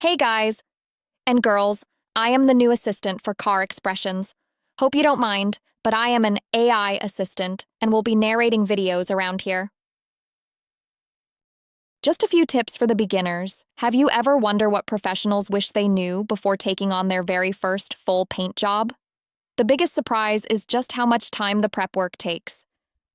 Hey guys and girls, I am the new assistant for car expressions. Hope you don't mind, but I am an AI assistant and will be narrating videos around here. Just a few tips for the beginners. Have you ever wondered what professionals wish they knew before taking on their very first full paint job? The biggest surprise is just how much time the prep work takes.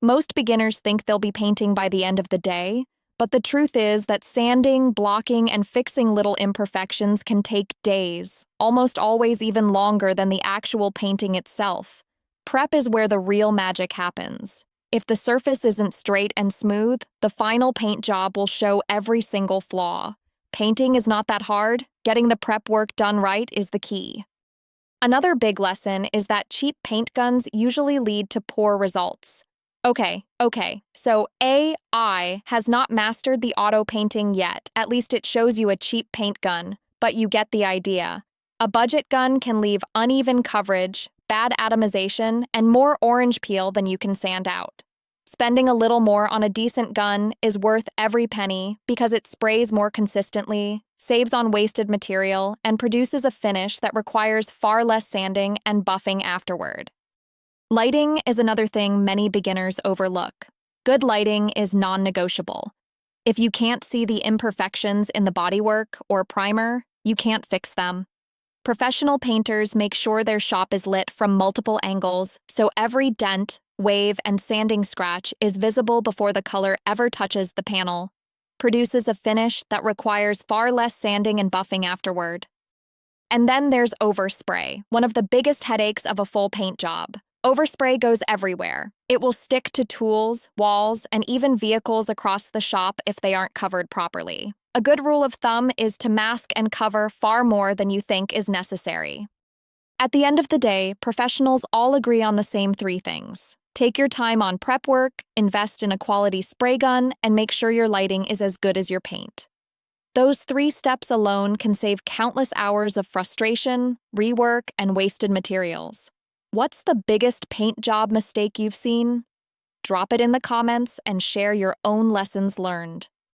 Most beginners think they'll be painting by the end of the day, but the truth is that sanding, blocking, and fixing little imperfections can take days, almost always even longer than the actual painting itself. Prep is where the real magic happens. If the surface isn't straight and smooth, the final paint job will show every single flaw. Painting is not that hard. Getting the prep work done right is the key. Another big lesson is that cheap paint guns usually lead to poor results. Okay, so AI has not mastered the auto painting yet. At least it shows you a cheap paint gun, but you get the idea. A budget gun can leave uneven coverage, bad atomization, and more orange peel than you can sand out. Spending a little more on a decent gun is worth every penny because it sprays more consistently, saves on wasted material, and produces a finish that requires far less sanding and buffing afterward. Lighting is another thing many beginners overlook. Good lighting is non-negotiable. If you can't see the imperfections in the bodywork or primer, you can't fix them. Professional painters make sure their shop is lit from multiple angles, so every dent, wave, and sanding scratch is visible before the color ever touches the panel. Produces a finish that requires far less sanding and buffing afterward. And then there's overspray, one of the biggest headaches of a full paint job. Overspray goes everywhere. It will stick to tools, walls, and even vehicles across the shop if they aren't covered properly. A good rule of thumb is to mask and cover far more than you think is necessary. At the end of the day, professionals all agree on the same three things. Take your time on prep work, invest in a quality spray gun, and make sure your lighting is as good as your paint. Those 3 steps alone can save countless hours of frustration, rework, and wasted materials. What's the biggest paint job mistake you've seen? Drop it in the comments and share your own lessons learned.